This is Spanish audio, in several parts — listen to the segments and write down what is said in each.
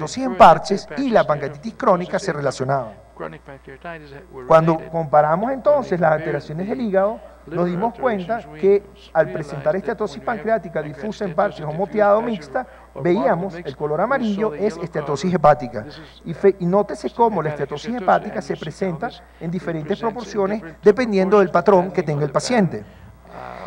esteatosis en parches y la pancreatitis crónica se relacionaban. Cuando comparamos entonces las alteraciones del hígado, nos dimos cuenta que al presentar esteatosis pancreática difusa en parches o moteada o mixta, veíamos el color amarillo es esteatosis hepática. Y nótese cómo la esteatosis hepática se presenta en diferentes proporciones dependiendo del patrón que tenga el paciente.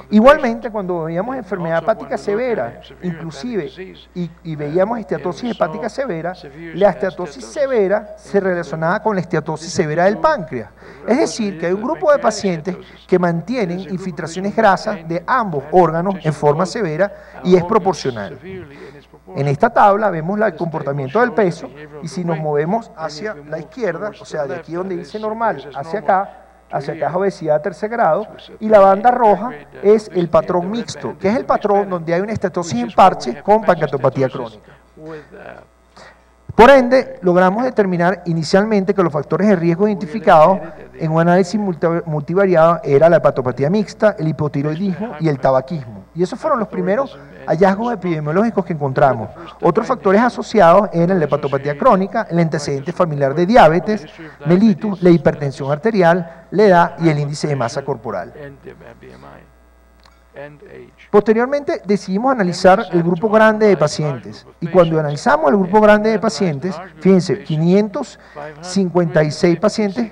Igualmente, cuando veíamos enfermedad hepática severa, inclusive, y veíamos esteatosis hepática severa, la esteatosis severa se relacionaba con la esteatosis severa del páncreas. Es decir, que hay un grupo de pacientes que mantienen infiltraciones grasas de ambos órganos en forma severa y es proporcional. En esta tabla vemos el comportamiento del peso y si nos movemos hacia la izquierda, o sea, de aquí donde dice normal hacia acá es obesidad de tercer grado, y la banda roja es el patrón mixto, que es el patrón donde hay una esteatosis en parche con pancreatopatía crónica. Por ende, logramos determinar inicialmente que los factores de riesgo identificados en un análisis multivariado era la hepatopatía mixta, el hipotiroidismo y el tabaquismo. Y esos fueron los primeros hallazgos epidemiológicos que encontramos. Otros factores asociados eran la hepatopatía crónica, el antecedente familiar de diabetes, mellitus, la hipertensión arterial, la edad y el índice de masa corporal. Posteriormente decidimos analizar el grupo grande de pacientes y cuando analizamos el grupo grande de pacientes, fíjense, 556 pacientes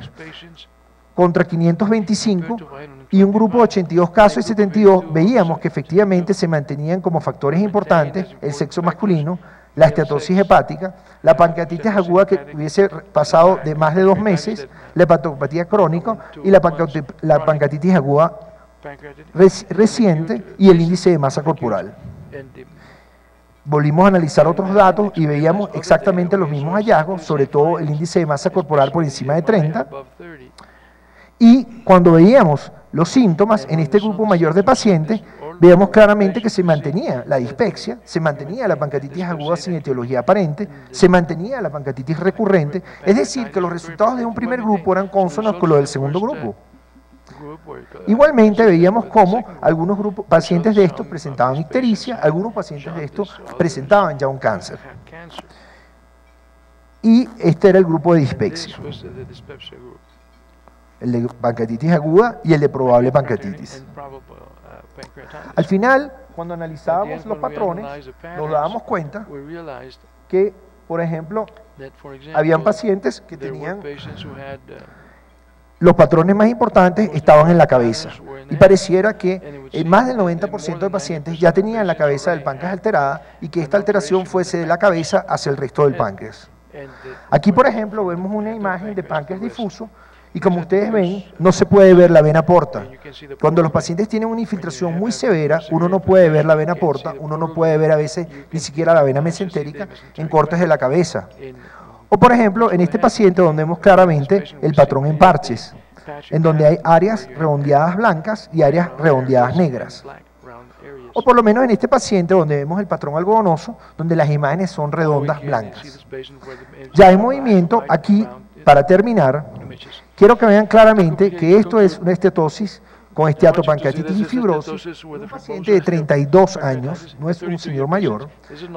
contra 525 y un grupo de 82 casos y 72, veíamos que efectivamente se mantenían como factores importantes el sexo masculino, la esteatosis hepática, la pancreatitis aguda que hubiese pasado de más de 2 meses, la hepatopatía crónica y la pancreatitis aguda reciente y el índice de masa corporal. Volvimos a analizar otros datos y veíamos exactamente los mismos hallazgos, sobre todo el índice de masa corporal por encima de 30. Y cuando veíamos los síntomas en este grupo mayor de pacientes, veíamos claramente que se mantenía la dispepsia, se mantenía la pancreatitis aguda sin etiología aparente, se mantenía la pancreatitis recurrente, es decir, que los resultados de un primer grupo eran consonos con los del segundo grupo. Igualmente veíamos cómo algunos pacientes de estos presentaban ictericia, algunos pacientes de estos presentaban ya un cáncer. Y este era el grupo de dispepsia, el de pancreatitis aguda y el de probable pancreatitis. Al final, cuando analizábamos los patrones, nos dábamos cuenta que, por ejemplo, habían pacientes que tenían los patrones más importantes estaban en la cabeza y pareciera que más del 90% de pacientes ya tenían la cabeza del páncreas alterada y que esta alteración fuese de la cabeza hacia el resto del páncreas. Aquí, por ejemplo, vemos una imagen de páncreas difuso y como ustedes ven, no se puede ver la vena porta. Cuando los pacientes tienen una infiltración muy severa, uno no puede ver la vena porta, uno no puede ver a veces ni siquiera la vena mesentérica en cortes de la cabeza. O por ejemplo, en este paciente donde vemos claramente el patrón en parches, en donde hay áreas redondeadas blancas y áreas redondeadas negras. O por lo menos en este paciente donde vemos el patrón algodonoso, donde las imágenes son redondas blancas. Ya en movimiento, aquí, para terminar, quiero que vean claramente que esto es una esteatosis con esteatopancreatitis y fibrosis, un paciente de 32 años, no es un señor mayor.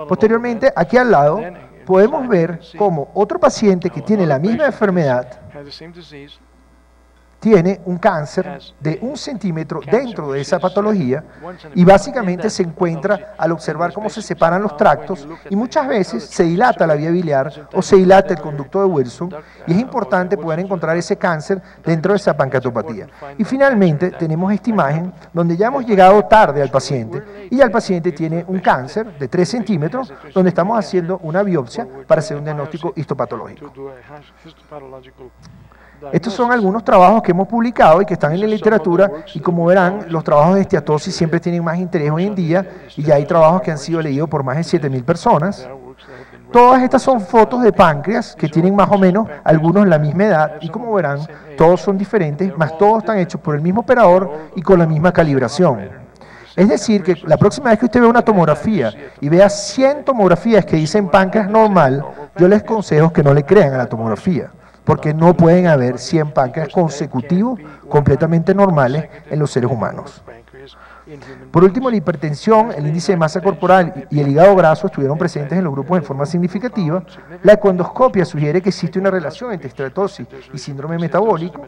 Posteriormente, aquí al lado, podemos ver cómo otro paciente que tiene la misma enfermedad tiene un cáncer de 1 centímetro dentro de esa patología y básicamente se encuentra al observar cómo se separan los tractos y muchas veces se dilata la vía biliar o se dilata el conducto de Wilson y es importante poder encontrar ese cáncer dentro de esa pancreatopatía. Y finalmente tenemos esta imagen donde ya hemos llegado tarde al paciente y ya el paciente tiene un cáncer de 3 centímetros donde estamos haciendo una biopsia para hacer un diagnóstico histopatológico. Estos son algunos trabajos que hemos publicado y que están en la literatura y como verán, los trabajos de esteatosis siempre tienen más interés hoy en día y ya hay trabajos que han sido leídos por más de 7.000 personas. Todas estas son fotos de páncreas que tienen más o menos algunos la misma edad y como verán, todos son diferentes, mas todos están hechos por el mismo operador y con la misma calibración. Es decir, que la próxima vez que usted vea una tomografía y vea 100 tomografías que dicen páncreas normal, yo les aconsejo que no le crean a la tomografía, porque no pueden haber 100 páncreas consecutivos completamente normales en los seres humanos. Por último, la hipertensión, el índice de masa corporal y el hígado graso estuvieron presentes en los grupos en forma significativa. La ecoendoscopia sugiere que existe una relación entre esteatosis y síndrome metabólico.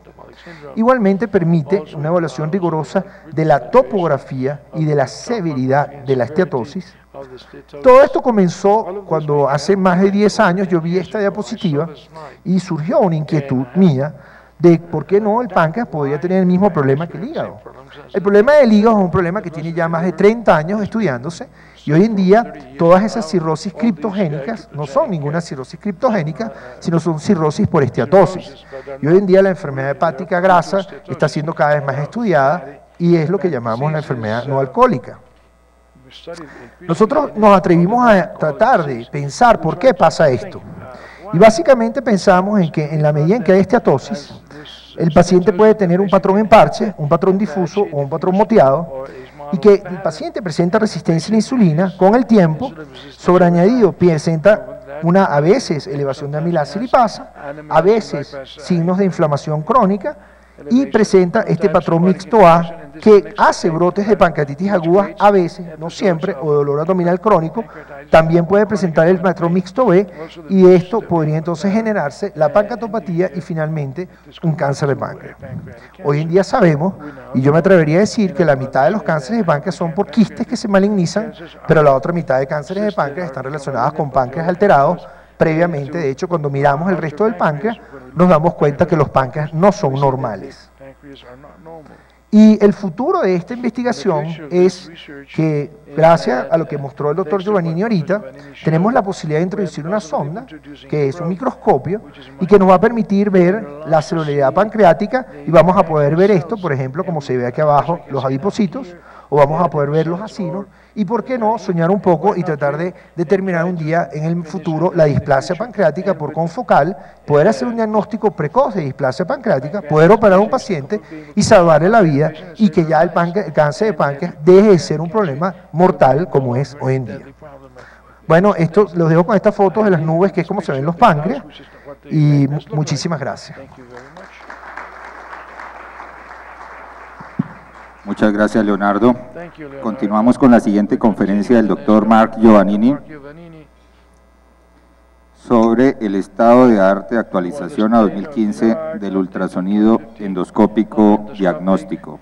Igualmente permite una evaluación rigurosa de la topografía y de la severidad de la esteatosis. Todo esto comenzó cuando hace más de 10 años yo vi esta diapositiva y surgió una inquietud mía de por qué no el páncreas podía tener el mismo problema que el hígado. El problema del hígado es un problema que tiene ya más de 30 años estudiándose y hoy en día todas esas cirrosis criptogénicas no son ninguna cirrosis criptogénica, sino son cirrosis por esteatosis. Y hoy en día la enfermedad hepática grasa está siendo cada vez más estudiada y es lo que llamamos la enfermedad no alcohólica. Nosotros nos atrevimos a tratar de pensar por qué pasa esto. Y básicamente pensamos en que en la medida en que hay esteatosis, el paciente puede tener un patrón en parche, un patrón difuso o un patrón moteado, y que el paciente presenta resistencia a la insulina con el tiempo, sobreañadido presenta a veces elevación de amilasa y lipasa, a veces signos de inflamación crónica, y presenta este patrón mixto A que hace brotes de pancreatitis aguda a veces, no siempre, o dolor abdominal crónico. También puede presentar el patrón mixto B y esto podría entonces generarse la pancreatopatía y finalmente un cáncer de páncreas. Hoy en día sabemos, y yo me atrevería a decir que la mitad de los cánceres de páncreas son por quistes que se malignizan, pero la otra mitad de cánceres de páncreas están relacionadas con páncreas alterados previamente. De hecho, cuando miramos el resto del páncreas, nos damos cuenta que los páncreas no son normales. Y el futuro de esta investigación es que, gracias a lo que mostró el doctor Giovannini ahorita, tenemos la posibilidad de introducir una sonda, que es un microscopio, y que nos va a permitir ver la celularidad pancreática, y vamos a poder ver esto, por ejemplo, como se ve aquí abajo, los adipocitos, o vamos a poder ver los acinos, y por qué no soñar un poco y tratar de determinar un día en el futuro la displasia pancreática por confocal, poder hacer un diagnóstico precoz de displasia pancreática, poder operar a un paciente y salvarle la vida y que ya el cáncer de páncreas deje de ser un problema mortal como es hoy en día. Bueno, esto los dejo con estas fotos de las nubes, que es como se ven los páncreas, y muchísimas gracias. Muchas gracias, Leonardo. Continuamos con la siguiente conferencia del doctor Mark Giovannini sobre el estado de arte de actualización a 2015 del ultrasonido endoscópico diagnóstico.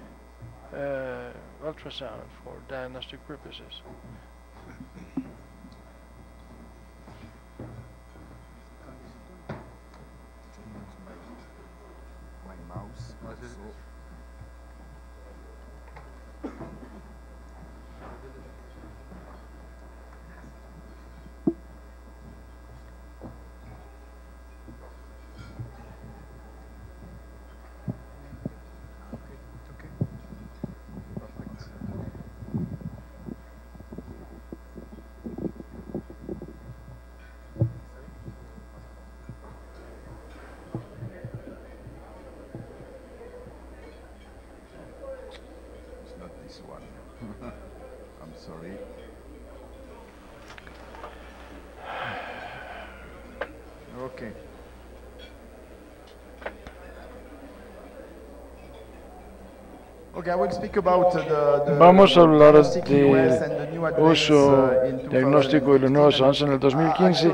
Vamos a hablar del uso diagnóstico de los nuevos avances en el 2015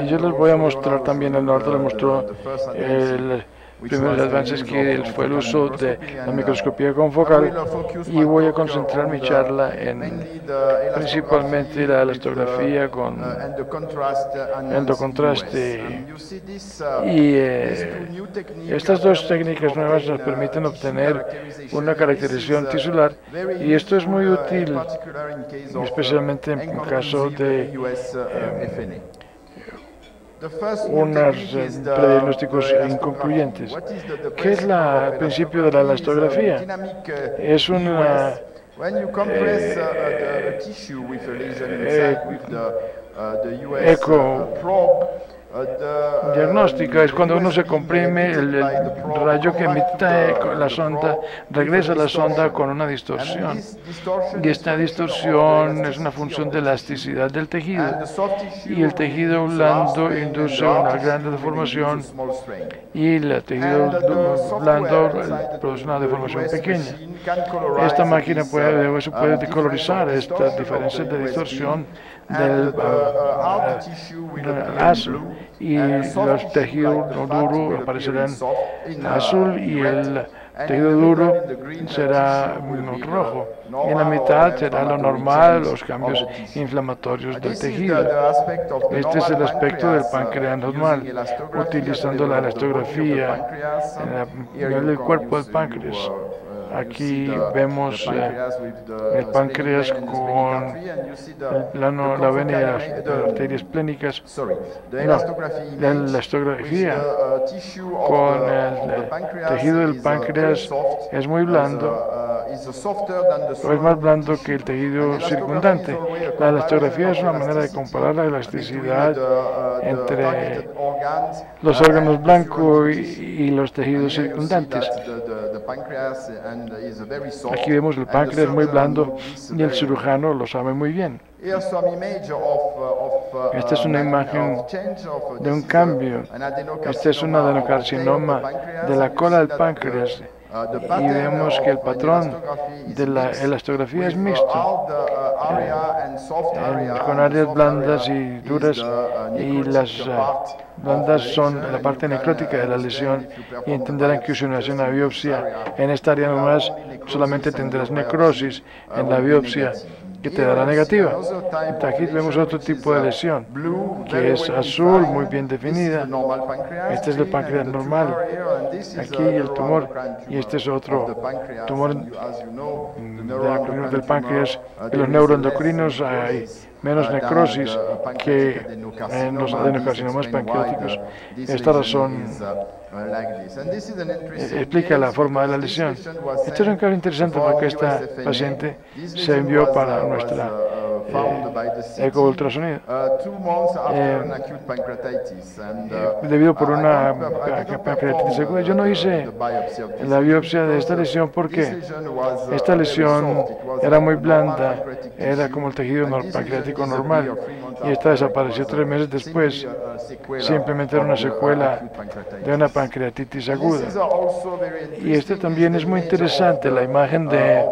y yo les voy a mostrar también, el norte les mostró el primeros avances que fue el uso de la microscopía confocal, y voy a concentrar mi charla en principalmente la elastografía con endocontraste, y estas dos técnicas nuevas nos permiten obtener una caracterización tisular, y esto es muy útil especialmente en caso de unos prediagnósticos inconcluyentes. ¿Qué es el principio de la elastografía? Es una eco diagnóstica es cuando uno se comprime, el rayo que emite la sonda regresa a la sonda con una distorsión. Y esta distorsión es una función de elasticidad del tejido. Y el tejido blando induce una gran deformación y el tejido blando produce una deformación pequeña. Esta máquina puede decolorizar estas diferencias de distorsión del azul, y los tejidos duros aparecerán azul y el tejido duro será rojo. Y en la mitad será lo normal, los cambios inflamatorios del tejido. Este es el aspecto del páncreas normal, utilizando la elastografía en el cuerpo del páncreas. Aquí vemos el páncreas con la vena y las arterias plénicas. No, la elastografía con el tejido del páncreas es muy blando, o es más blando que el tejido circundante. La elastografía es una manera de comparar la elasticidad entre los órganos blancos y los tejidos circundantes. Aquí vemos el páncreas muy blando y el cirujano lo sabe muy bien. Esta es una imagen de un cambio. Este es un adenocarcinoma de la cola del páncreas. Y vemos que el patrón de la elastografía es mixto, con áreas blandas y duras, y las blandas son la parte necrótica de la lesión, y entenderán que si uno hace una biopsia en esta área nomás, solamente tendrás necrosis en la biopsia, que te dará negativa. Aquí vemos otro tipo de lesión, que es azul, muy bien definida. Este es el páncreas normal. Aquí el tumor, y este es otro tumor del páncreas. En los neuroendocrinos hay menos necrosis que en los adenocarcinomas pancreáticos. Esta razón explica la forma de la lesión. Este es un caso interesante porque esta paciente se envió para nuestra ecoultrasonido debido por una pancreatitis aguda. Yo no hice la biopsia de esta lesión porque esta lesión era muy blanda, era como el tejido pancreático normal, y esta desapareció 3 meses después. Simplemente era una secuela de una pancreatitis aguda. Y este también es muy interesante, la imagen de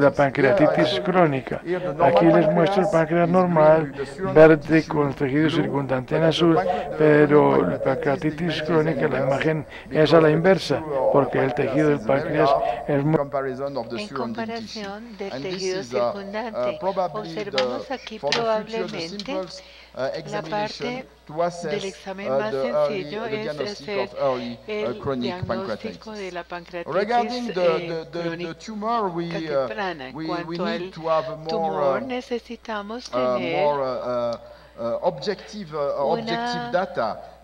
la pancreatitis crónica. Aquí les muestro el páncreas normal, verde con el tejido circundante en azul, pero la pancreatitis crónica, la imagen es a la inversa, porque el tejido del páncreas es muy... En comparación del tejido circundante, observamos aquí probablemente la parte del examen más sencillo es hacer el diagnóstico de la pancreatitis crónica temprana. En cuanto al tumor, necesitamos tener una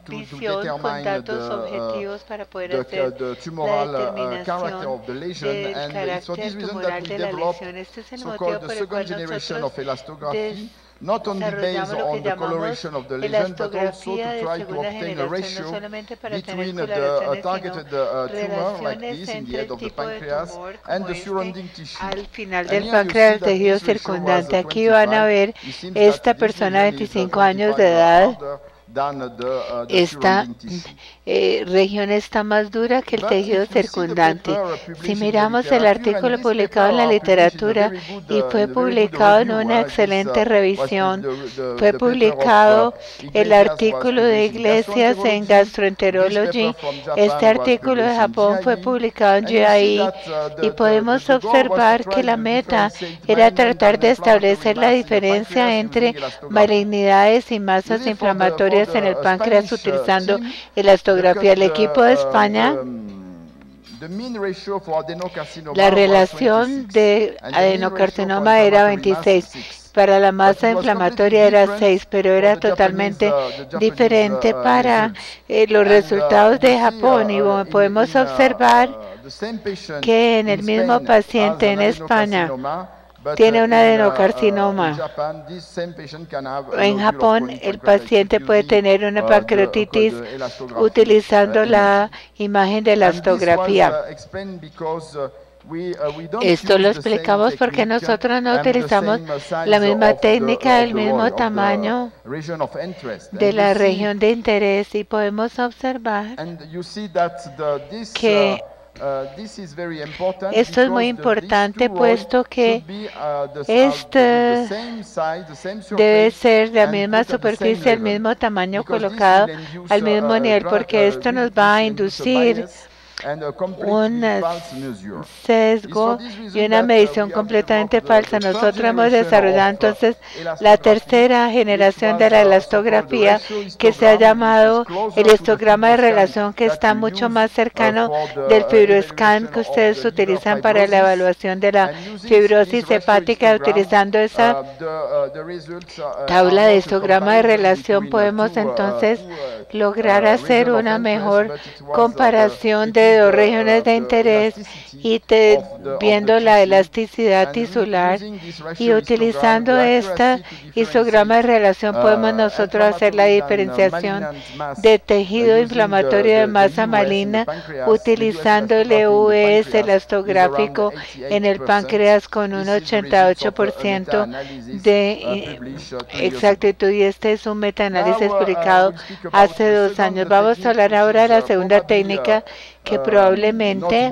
visión con datos objetivos para poder hacer la determinación del carácter tumoral de la lesión. Este es el motivo por el cual nosotros desarrollamos lo que llamamos elastografía de segunda generación, no solamente para tener coloraciones, sino relaciones entre el tipo de tumor como al final del páncreas, el tejido circundante. Aquí van a ver esta persona de 25 años de edad. Esta región está más dura que el tejido circundante. Si miramos el artículo publicado en la literatura, y fue publicado en una excelente revisión, fue publicado el artículo de Iglesias en Gastroenterology. Este artículo de Japón fue publicado en GI, y podemos observar que la meta era tratar de establecer la diferencia entre malignidades y masas inflamatorias en el páncreas utilizando elastografía. El equipo de España, la relación de adenocarcinoma era 26. Para la masa inflamatoria era 6, pero era totalmente diferente para los resultados de Japón. Y podemos observar que en el mismo paciente en España, tiene un adenocarcinoma. En Japón, el paciente puede tener una pancreatitis utilizando la imagen de elastografía. Esto lo explicamos porque nosotros no utilizamos la misma técnica, el mismo tamaño de la región de interés, y podemos observar que esto es muy importante, puesto que este debe ser de la misma superficie, el mismo tamaño colocado al mismo nivel, porque esto nos va a inducir un sesgo y una medición completamente falsa. Nosotros hemos desarrollado entonces la tercera generación de la elastografía, que se ha llamado el histograma de relación, que está mucho más cercano del FibroScan que ustedes utilizan para la evaluación de la fibrosis hepática. Utilizando esa tabla de histograma de relación podemos entonces lograr hacer una mejor comparación de dos regiones de interés y viendo la elasticidad tisular, y utilizando este histograma de relación podemos nosotros hacer la diferenciación de tejido inflamatorio de masa maligna utilizando el EUS elastográfico en el páncreas con un 88% de exactitud, y este es un metaanálisis publicado hace 2 años. Vamos a hablar ahora de la segunda técnica, que probablemente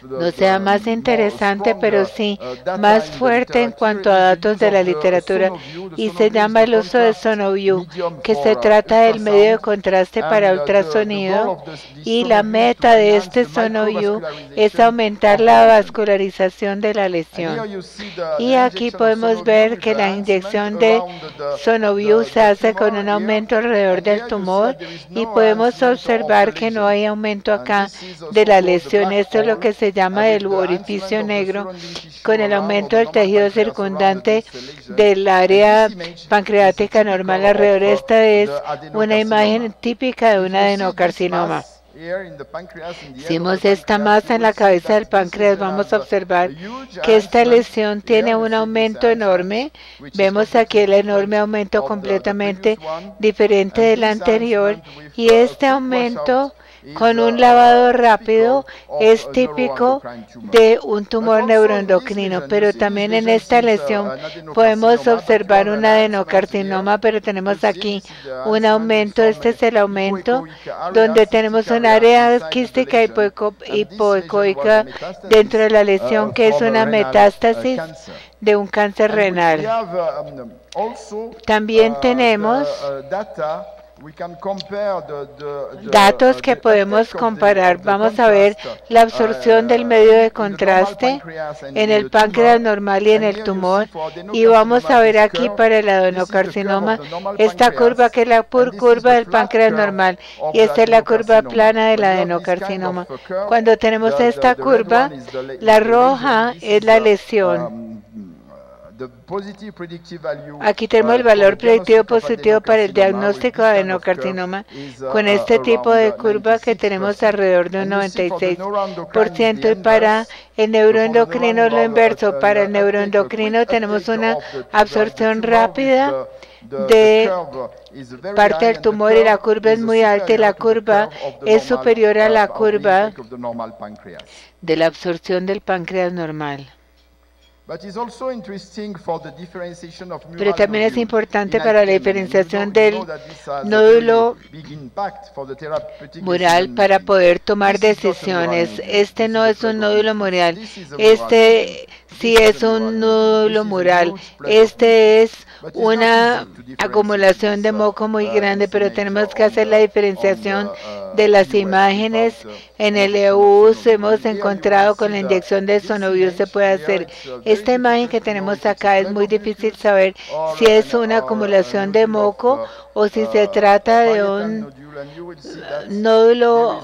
no sea más interesante, pero sí más fuerte en cuanto a datos de la literatura, y se llama el uso de Sonoview, que se trata del medio de contraste para ultrasonido, y la meta de este Sonoview es aumentar la vascularización de la lesión. Y aquí podemos ver que la inyección de Sonoview se hace con un aumento alrededor del tumor, y podemos observar que no hay aumento acá de la lesión. Esto es lo que se llama el orificio negro, con el aumento del tejido circundante del área pancreática normal alrededor. Esta es una imagen típica de un adenocarcinoma. Si vemos esta masa en la cabeza del páncreas, vamos a observar que esta lesión tiene un aumento enorme. Vemos aquí el enorme aumento completamente diferente del anterior, y este aumento con un lavado rápido es típico de un tumor neuroendocrino, pero también en esta lesión podemos observar un adenocarcinoma, pero tenemos aquí un aumento. Este es el aumento donde tenemos un área quística hipoecoica dentro de la lesión, que es una metástasis de un cáncer renal. También tenemos datos que podemos comparar. Vamos a ver la absorción del medio de contraste en el páncreas normal y en el tumor, y vamos a ver aquí para el adenocarcinoma esta curva, que es la curva del páncreas normal, y esta es la curva plana del adenocarcinoma. Cuando tenemos esta curva, la roja es la lesión. Aquí tenemos el valor predictivo positivo para el diagnóstico de adenocarcinoma con este tipo de curva, que tenemos alrededor de un 96%, y para el neuroendocrino lo inverso. Para el neuroendocrino tenemos una absorción rápida de parte del tumor, y la curva es muy alta, y la curva es superior a la curva de la absorción del páncreas normal. Pero también es importante para la diferenciación del nódulo mural para poder tomar decisiones. Este no es un nódulo mural, este sí es un nódulo mural. Este es una acumulación de moco muy grande, pero tenemos que hacer la diferenciación de las imágenes. En el EUS hemos encontrado con la inyección de Sonoview se puede hacer. Esta imagen que tenemos acá es muy difícil saber si es una acumulación de moco o si se trata de un nódulo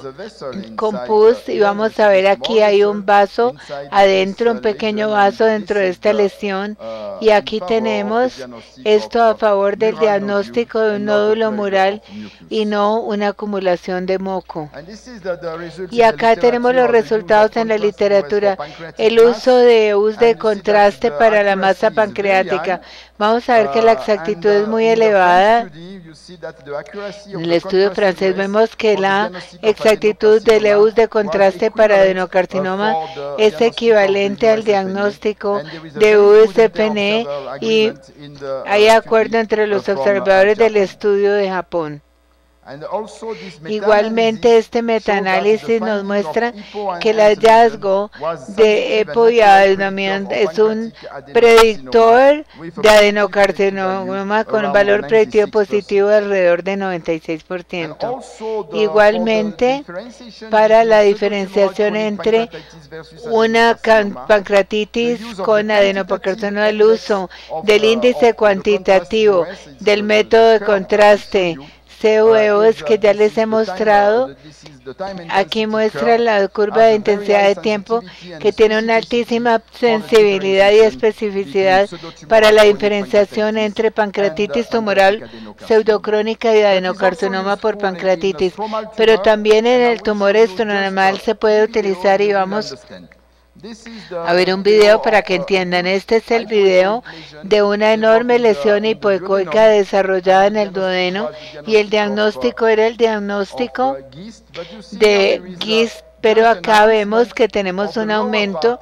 con pus, y vamos a ver aquí hay un vaso adentro, un pequeño vaso dentro de esta lesión, y aquí tenemos esto a favor del diagnóstico de un nódulo mural y no una acumulación de moco. Y acá tenemos los resultados en la literatura. El uso de EUs de contraste para la masa pancreática. Vamos a ver que la exactitud es muy elevada. En el estudio francés vemos que la exactitud del EUs de contraste para adenocarcinoma es equivalente al diagnóstico de USPN y hay acuerdo entre los observadores del estudio de Japón. Igualmente, este metaanálisis nos muestra que el hallazgo de EPO y adenoma es un predictor de adenocarcinoma con un valor predictivo positivo de alrededor de 96%. Igualmente, para la diferenciación entre una pancreatitis con adenocarcinoma, el uso del índice cuantitativo del método de contraste CUEOs que ya les he mostrado. Aquí muestra la curva de intensidad de tiempo que tiene una altísima sensibilidad y especificidad para la diferenciación entre pancreatitis tumoral pseudocrónica y adenocarcinoma por pancreatitis, pero también en el tumor extranormal se puede utilizar y vamos a ver un video para que entiendan. Este es el video de una enorme lesión hipoecoica desarrollada en el duodeno y el diagnóstico era el diagnóstico de GIST, pero acá vemos que tenemos un aumento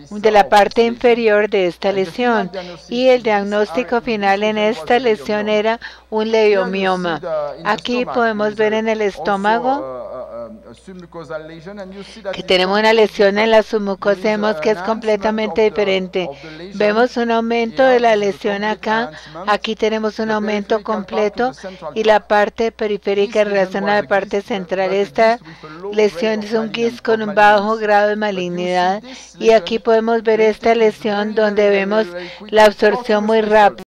de la parte inferior de esta lesión y el diagnóstico final en esta lesión era un leiomioma. Aquí podemos ver en el estómago que tenemos una lesión en la submucosa, vemos que es completamente diferente. Vemos un aumento de la lesión acá, aquí tenemos un aumento completo y la parte periférica en relación a la parte central. Esta lesión es un GIST con un bajo grado de malignidad y aquí podemos ver esta lesión donde vemos la absorción muy rápida.